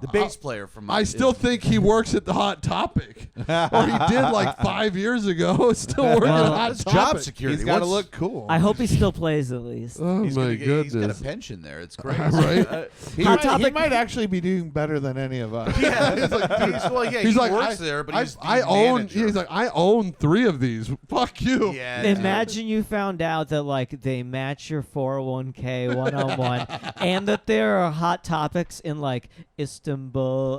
The bass player from I still think he works at the Hot Topic, or he did like 5 years ago. Still working at Hot it's Topic. job security. He's got to look cool. I hope he still plays at least. Oh He's my He's got a goodness! pension there. It's great. Right? He might actually be doing better than any of us. Yeah, He's he like, works there, but he's I own. manager. He's like, I own 3 of these. Fuck you. Yeah, Imagine you found out that like they match your 401k 101 and that there are Hot Topics in like Istanbul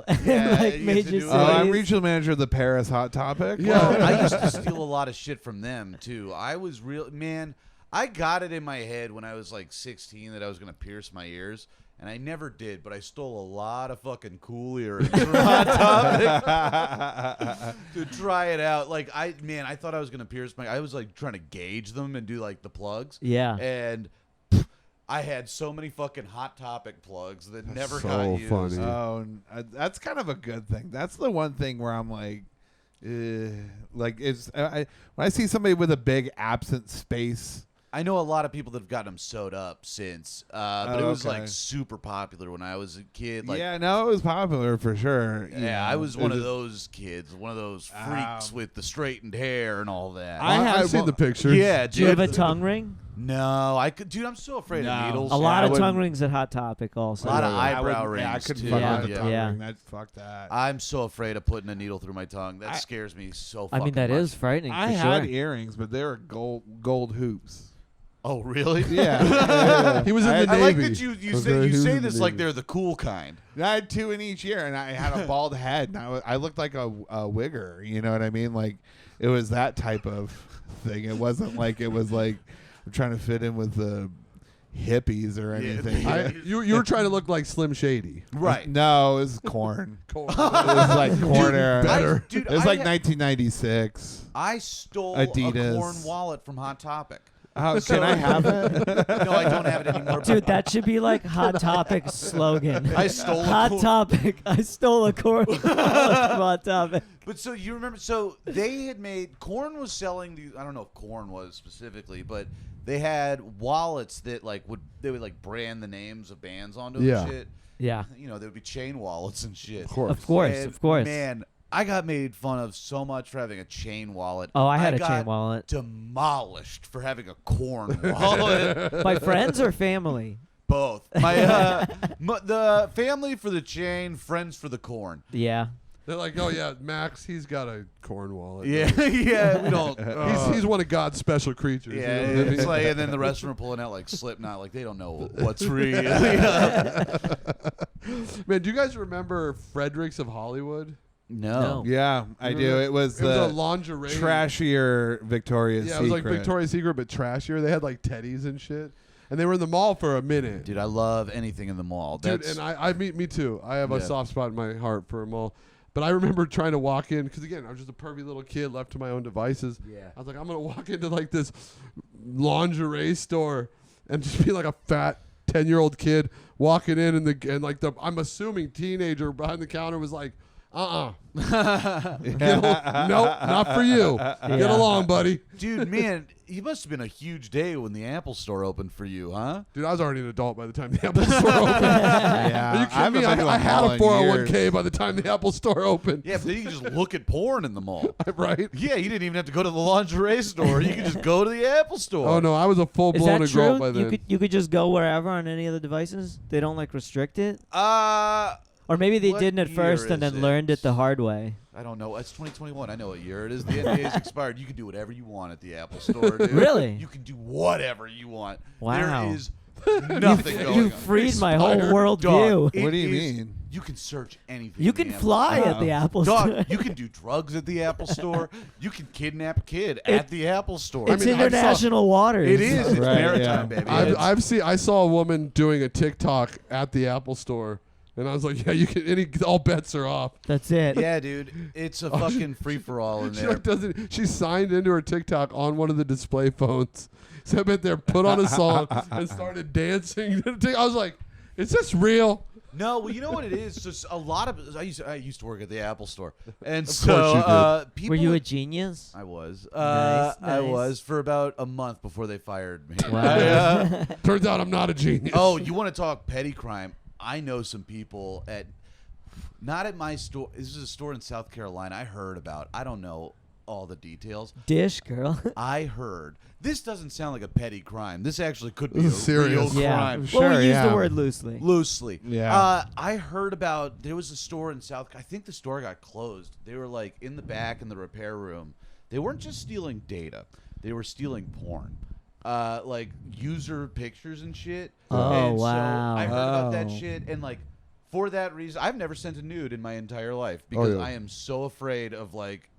and Yeah, like you get to major do cities. it. I'm regional manager of the Paris Hot Topic. Yeah. Well, I used to steal a lot of shit from them too. I was I got it in my head when I was like 16 that I was gonna pierce my ears, and I never did. But I stole a lot of fucking cool earrings from Hot Topic to try it out. Like I thought I was gonna pierce my. I was like trying to gauge them and do like the plugs. Yeah. And I had so many fucking Hot Topic plugs that never so got used. funny. Oh, that's kind of a good thing. That's the one thing where I'm like when I see somebody with a big absent space. I know a lot of people that have gotten them sewed up since, but it was okay. like super popular when I was a kid. Like, Yeah, no, it was popular for sure. you yeah, know. I was one It of those kids, one of those freaks with the straightened hair and all that. I've seen the pictures. Yeah, Do you have a dude. tongue ring? No, dude, I'm so afraid of needles. A lot I of wouldn't- tongue rings at Hot Topic also. A lot of I eyebrow wouldn't- yeah, I rings, couldn't too. fuck Yeah, with the Yeah. tongue yeah. ring. Fuck that. I'm so afraid of putting a needle through my tongue. That scares me so I fucking mean, that much. is frightening I for had sure. earrings, but they were gold hoops. Oh, really? Yeah. He was in the I like Navy. that you Okay, say he was say in the this like Navy. they're the cool kind. I had 2 in each ear, and I had a bald head, and I looked like a wigger. You know what I mean? Like it was that type of thing. It wasn't like it was like I'm trying to fit in with the hippies or anything. You were trying to look like Slim Shady. Right. No, it was corn. Cool. It was like corn era. better. Dude, It was I like had- 1996. I stole Adidas. a corn wallet from Hot Topic. How can I have it? No, I don't have it anymore. Dude, that should be like Hot Topic's slogan. I stole a Hot corn- Topic. I stole a corn wallet from Hot Topic. But so you remember? So they had made Korn was selling these. I don't know if Korn was specifically, but they had wallets that would like brand the names of bands onto them Yeah. and shit. Yeah. You know, there would be chain wallets and shit. Of course. Of course, And, of course. Man, I got made fun of so much for having a chain wallet. Oh, I had a got chain wallet. Demolished for having a Korn wallet. By friends or family? Both. My the family for the chain, friends for the corn. Yeah. They're like, oh yeah, Max, he's got a corn wallet. Yeah, yeah. We don't. He's one of God's special creatures. Yeah, you know what I it's mean? like, and then the rest of them are pulling out like Slipknot, like they don't know what's real. Man, do you guys remember Fredericks of Hollywood? No. Yeah, I do. It was It was a the lingerie. trashier Victoria's Yeah, it Secret. was like Victoria's Secret, but trashier. They had like teddies and shit, and they were in the mall for a minute. Dude, I love anything in the mall. Dude, That's, and I me too. I have a Yeah. soft spot in my heart for a mall. But I remember trying to walk in because again, I was just a pervy little kid left to my own devices. Yeah. I was like, I'm gonna walk into like this lingerie store and just be like a fat 10-year-old kid walking in, and like the I'm assuming teenager behind the counter was like, no, not for you. Get along, buddy. dude, man, it must have been a huge day when the Apple Store opened for you, huh? Dude, I was already an adult by the time the Apple Store opened. Yeah, Are you kidding me? I had a 401k by the time the Apple Store opened. Yeah, but then you can just look at porn in the mall. Right? Yeah, you didn't even have to go to the lingerie store. You could just go to the Apple Store. Oh no, I was a Is full-blown that adult true? by then. You could just go wherever on any of the devices? They don't like restrict it? Or maybe they What didn't at year first and is then learned it the hard way. I don't know. It's 2021. I know what year it is. The NDA's expired. You can do whatever you want at the Apple Store, dude. Really? You can do whatever you want. Wow. There is nothing going You on. freed my whole Expired. world Dog, view. it What do you is- mean? You can search anything. You in the can Apple fly Store. at the Apple Store. Dog, you can do drugs at the Apple Store. You can kidnap a kid at the Apple Store. It's I mean, I saw- international waters. It is. It's Right, maritime, yeah. baby. I saw a woman doing a TikTok at the Apple Store And I was like, yeah, you can. All bets are off. That's it. Yeah, dude, it's a fucking free for all in She there. like doesn't. She signed into her TikTok on one of the display phones. So I bet there, put on a song and started dancing. I was like, is this real? No, well, you know what it is. Just a lot of I used to work at the Apple Store, and course so people. Were you a genius? I was. Nice, I nice. was for about a month before they fired me. Wow. Turns out I'm not a genius. Oh, you want to talk petty crime? I know some people not at my store. This is a store in South Carolina. I heard about. I don't know all the details. Dish girl. I heard. This doesn't sound like a petty crime. This actually could be This a is serious. real Yeah. crime. Sure, well, we use yeah. the word loosely. Loosely. Yeah. I heard about there was a store in South. I think the store got closed. They were like in the back in the repair room. They weren't just stealing data. They were stealing porn. Like user pictures and shit. Oh, and wow. So I heard about that Oh. shit and like for that reason I've never sent a nude in my entire life because yeah. I am so afraid of like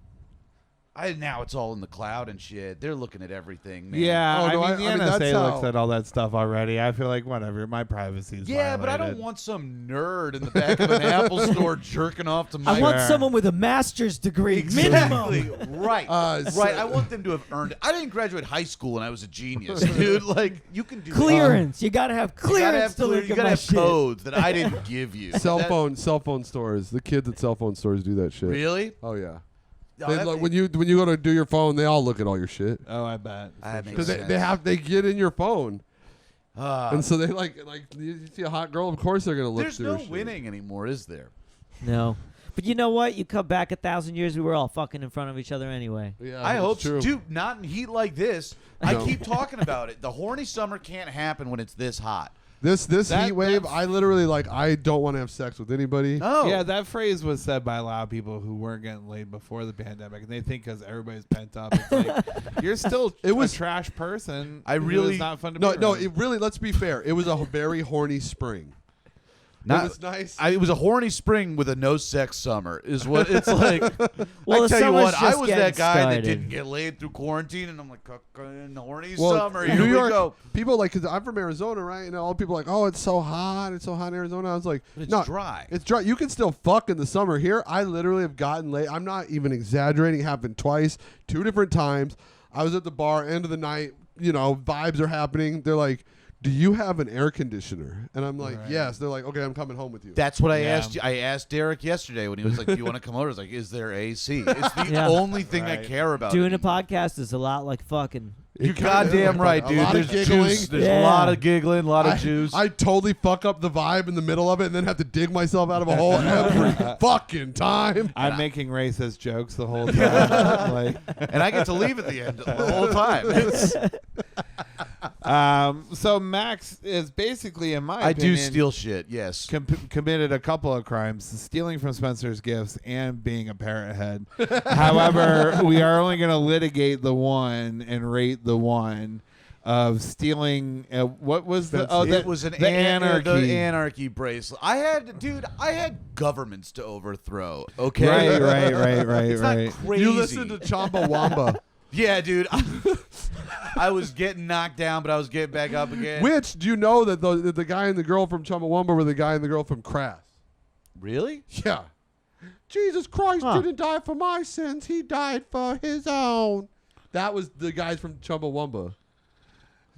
now it's all in the cloud and shit. They're looking at everything, man. Yeah, Oh, no, I mean, the that's NSA looks how- at all that stuff already. I feel like whatever, my privacy is Yeah, but I don't violated. want some nerd in the back of an Apple store jerking off to my I want Sure. someone with a master's degree, Exactly. minimum. Right. So- right. I want them to have earned it. I didn't graduate high school and I was a genius, dude. Like you can do Clearance. You gotta have You clearance gotta have, to look you at gotta my have shit. codes that I didn't give you. cell That- phone stores. The kids at cell phone stores do that shit. Really? Oh yeah. Oh, They that look, ma- when you go to do your phone, they all look at all your shit Oh, I bet. That makes because sense. they get in your phone, Ah. and so they like you see a hot girl, of course they're gonna look There's through no her shit. winning anymore, is there? No. But you know what? You come back 1,000 years, we were all fucking in front of each other anyway. Yeah, I that's hope true. so. Dude, not in heat like this. I No. keep talking about it. The horny summer can't happen when it's this hot. This That- heat wave, that's- I literally I don't want to have sex with anybody. No. Yeah, that phrase was said by a lot of people who weren't getting laid before the pandemic, and they think because everybody's pent up, it's like you're still It was- a trash person. I who really- is not fun to No, be no. around. It really. Let's be fair. It was a very horny spring. Not- it was nice. it was a horny spring with a no sex summer, is what it's like. Well, I the tell you summer's what, I just was getting that guy that started. didn't get laid through quarantine, and I'm like, horny Well, summer. Here New we York go. people like, cause I'm from Arizona, right? And all people are like, oh, it's so hot in Arizona. I was like, But it's no, dry. It's dry. You can still fuck in the summer. Here, I literally have gotten laid. I'm not even exaggerating. It happened twice, 2 different times. I was at the bar, end of the night. You know, vibes are happening. They're like, do you have an air conditioner? And I'm like, Right. yes. They're like, okay, I'm coming home with you. That's what I Yeah. asked you. I asked Derek yesterday when he was like, "Do you want to come over?" I was like, "Is there AC?" It's the Yeah. only thing I Right. care about. Doing a anymore. podcast is a lot like fucking. You're It kinda is goddamn like right, a dude. lot of There's giggling. juice. There's Yeah. a lot of giggling, a lot of I, juice. I totally fuck up the vibe in the middle of it and then have to dig myself out of a hole every fucking time. I'm making racist jokes the whole time. like, and I get to leave at the end the whole time. It's- so Max is basically, in my I do opinion, steal shit. Yes. committed a couple of crimes: stealing from Spencer's gifts and being a parrot head. However, we are only going to litigate the one and rate the one of stealing. What was the? Oh, it was the anarchy. The anarchy bracelet. I had governments to overthrow. Okay. Right. It's not crazy. You listen to Chumbawamba. Yeah, dude. I was getting knocked down, but I was getting back up again. Which, do you know that the guy and the girl from Chumbawamba were the guy and the girl from Crass? Really? Yeah. Jesus Christ Huh. didn't die for my sins. He died for his own. That was the guys from Chumbawamba.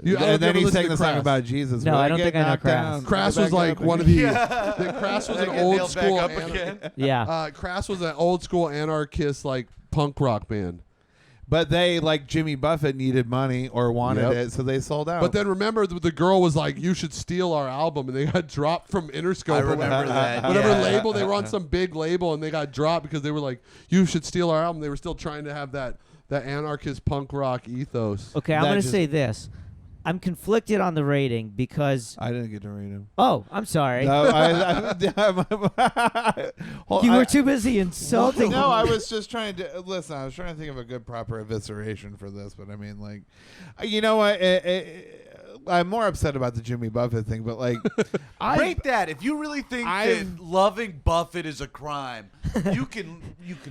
And then he sang the song about Jesus. No, When I don't get think I know knocked Crass. down, Crass get was back like up one of again. the Crass was Did an I get old nailed back school up anar- again? Yeah. Crass was an old school anarchist like punk rock band. But they, like Jimmy Buffett, needed money or wanted Yep. it, so they sold out. But then remember the girl was like, "You should steal our album," and they got dropped from Interscope. I or remember whatever, that, whatever yeah. label they were on, some big label, and they got dropped because they were like, "You should steal our album." They were still trying to have that anarchist punk rock ethos. Okay, I'm That going to just- say this. I'm conflicted on the rating because. I didn't get to read him. Oh, I'm sorry. No, You were too busy insulting. No, I was just trying to listen. I was trying to think of a good proper evisceration for this, but I mean, like, you know what? I'm more upset about the Jimmy Buffett thing, but like, Rate that. If you really think that loving Buffett is a crime, you can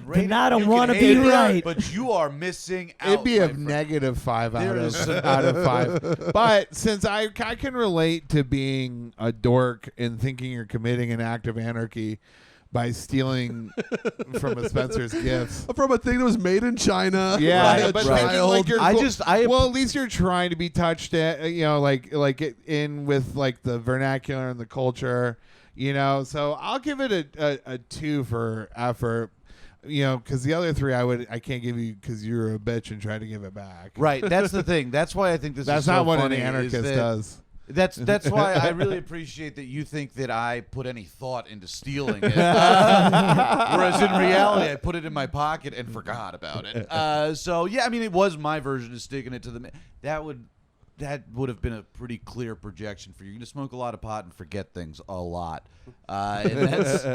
rate Then I don't want wanna to be right. but you are missing out. it'd be my a friend. -5 There is- out of 5. But since I can relate to being a dork and thinking you're committing an act of anarchy by stealing from a Spencer's gifts. From a thing that was made in China. Yeah, by a but child. thinking like you're well, at least you're trying to be touched at, like in with like the vernacular and the culture, So I'll give it a 2 for effort, because the other 3 I can't give you because you're a bitch and try to give it back. Right. That's the thing. That's why I think this That's is not so what an funny, anarchist is that- does. That's why I really appreciate that you think that I put any thought into stealing it, whereas in reality I put it in my pocket and forgot about it. So yeah, I mean it was my version of sticking it to the. That would have been a pretty clear projection for you. You're gonna smoke a lot of pot and forget things a lot, and that's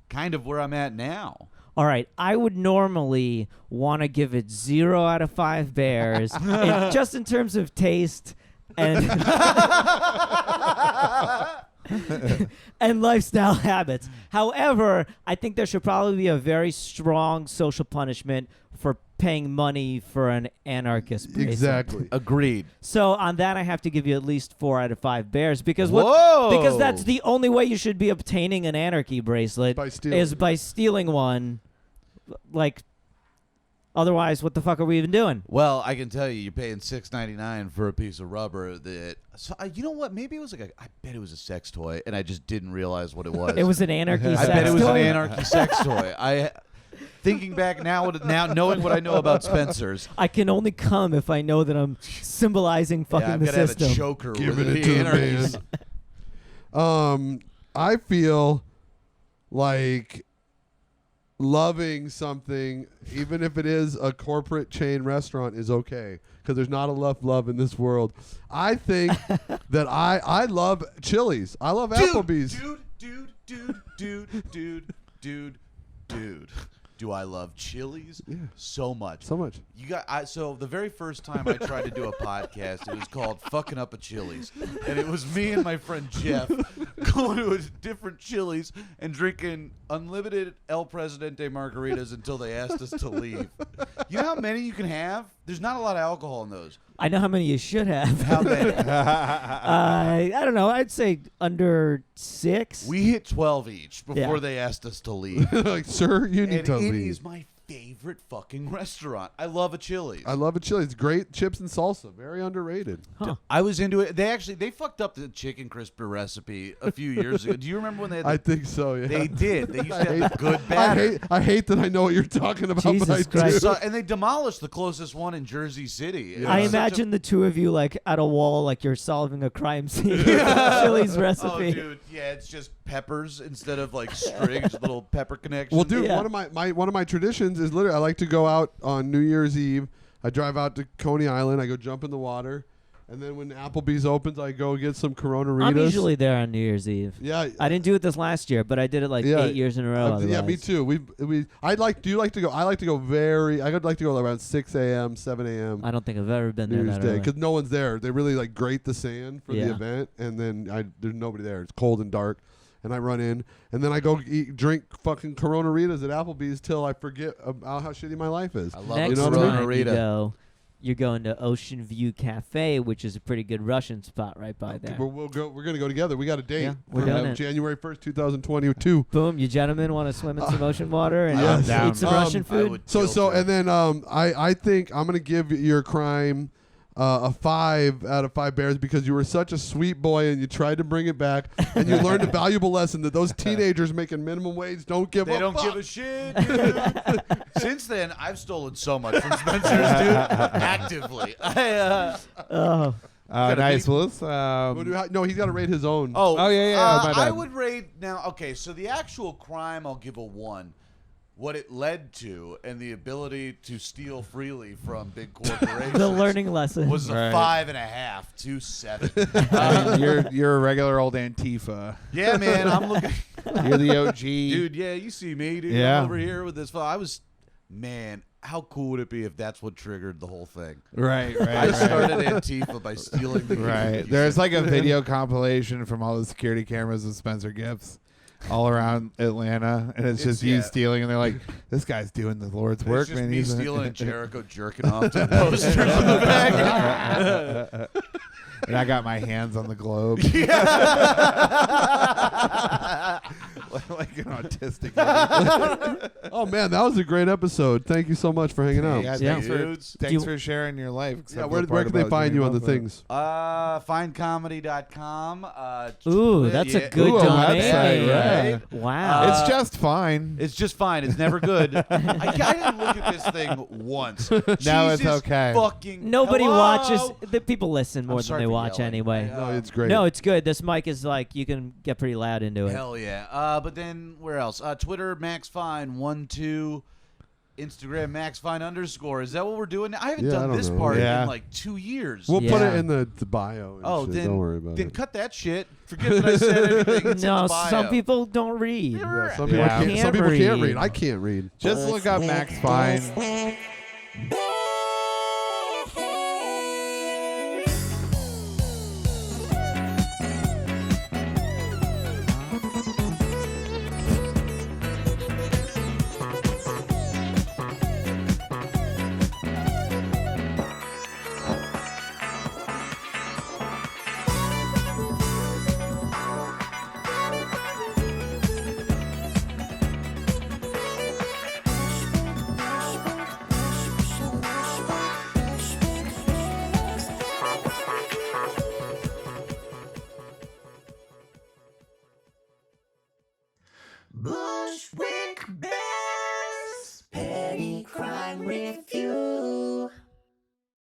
kind of where I'm at now. All right, I would normally want to give it 0 out of 5 bears, just in terms of taste and and lifestyle habits. However, I think there should probably be a very strong social punishment for paying money for an anarchist bracelet. Exactly. Agreed. So on that, I have to give you at least 4 out of 5 bears because Whoa! because that's the only way you should be obtaining an anarchy bracelet By stealing. is by stealing one. Like, otherwise, what the fuck are we even doing? Well, I can tell you, you're paying $6.99 for a piece of rubber that. So you know what? Maybe it was like I bet it was a sex toy, and I just didn't realize what it was. It was an anarchy I sex bet it was toy. an anarchy sex toy. Thinking back now knowing what I know about Spencer's, I can only come if I know that I'm symbolizing fucking I'm the gonna system. have a choker Giving with it to the anarchies. man. I feel like loving something, even if it is a corporate chain restaurant, is okay because there's not enough love in this world. I think that I love Chili's. I love Applebee's. Dude. Do I love Chili's? Yeah. So much. So much. So the very first time I tried to do a podcast, it was called Fucking Up a Chili's. And it was me and my friend Jeff going to a different Chili's and drinking unlimited El Presidente margaritas until they asked us to leave. You know how many you can have? There's not a lot of alcohol in those. I know how many you should have. How many? I don't know. I'd say under 6. We hit 12 each before Yeah. they asked us to leave. Like, sir, you need And to it leave. is my favorite fucking restaurant. I love a Chili's. I love a Chili's. Great chips and salsa. Very underrated. Huh. I was into it. They fucked up the chicken crisper recipe a few years ago. Do you remember when they had I think so, yeah. they did. They used to have I the hate- good batter. I hate that I know what you're talking about, Jesus but I Christ. do. And they demolished the closest one in Jersey City. Yeah. I It was such a- imagine the two of you like at a wall, like you're solving a crime scene. Chili's Oh, recipe. dude, yeah, it's just peppers instead of like strings, little pepper connections. Well, dude, Yeah. one of my traditions is literally I like to go out on New Year's Eve. I drive out to Coney Island. I go jump in the water, and then when Applebee's opens, I go get some Corona Ritas. I'm usually there on New Year's Eve. Yeah, I didn't do it this last year, but I did it like Yeah. 8 years in a row. yeah, me otherwise. too. We. Do you like to go? I like to go I would like to go around 6 a.m., 7 a.m. I don't think I've ever been New there Year's that Day early. because no one's there. They really like grate the sand for the Yeah. event, and then there's nobody there. It's cold and dark, and I run in, and then I go drink fucking Corona Ritas at Applebee's till I forget about how shitty my life is. I love Next a You know what I Corona mean? time you Rita. go, you're going to Ocean View Cafe, which is a pretty good Russian spot right by there. We're gonna go together. We got a date. Yeah, we're for, doing it. January 1st, 2022. Boom, you gentlemen want to swim in some ocean water and Yes. eat some Russian I food? would So kill to. and then I think I'm gonna give your crime a 5 out of 5 bears because you were such a sweet boy and you tried to bring it back and you learned a valuable lesson that those teenagers making minimum wage don't give They a don't fuck. give a shit, dude. Since then, I've stolen so much from Spencer's, dude. Actively. Oh, Nice. Well, let's. No, he's got to rate his own. Oh, yeah, my I bad. would rate now. Okay, so the actual crime, I'll give a 1. What it led to and the ability to steal freely from big corporations. the learning lesson. was a Right. 5.5 to 7. I mean, you're a regular old Antifa. Yeah, man, I'm looking. You're the OG. Dude, yeah, you see me, dude. Yeah. I'm over here with this. I was man, how cool would it be if that's what triggered the whole thing? Right. I started Antifa by stealing the Right. There's like a video compilation from all the security cameras of Spencer Gifts all around Atlanta, and it's just you stealing, and they're like, "This guy's doing the Lord's work, just man." me He's stealing and Jericho jerking off to the posters on the back. and I got my hands on the globe. Like an autistic. Oh man, that was a great episode. Thank you so much for hanging out. Yeah, Yeah. thanks for sharing your life. Yeah, where can they find you on the things? Findcomedy.com. Ooh, that's a good Ooh, a domain. website, right? Wow. It's just fine. It's just fine. It's never good. I didn't look at this thing once. Now it's Jesus okay. Fucking Nobody hello? watches. The people listen more than sorry they for watch yelling. anyway. No, it's great. No, it's good. This mic is like you can get pretty loud into it. Hell yeah. But then where else? Twitter, MaxFine12. Instagram, MaxFine_. Is that what we're doing? I haven't Yeah, I done don't this know. part Yeah. in like 2 years. We'll put Yeah. it in the bio. And Oh, shit. then Don't worry about then it. cut that shit. Forget that I said anything. It's in No, the bio. some people don't read. Yeah, some Yeah. people, some people can't Can't read. read. I can't read. Just look up Max Fine. Bushwick Bears, petty crime review.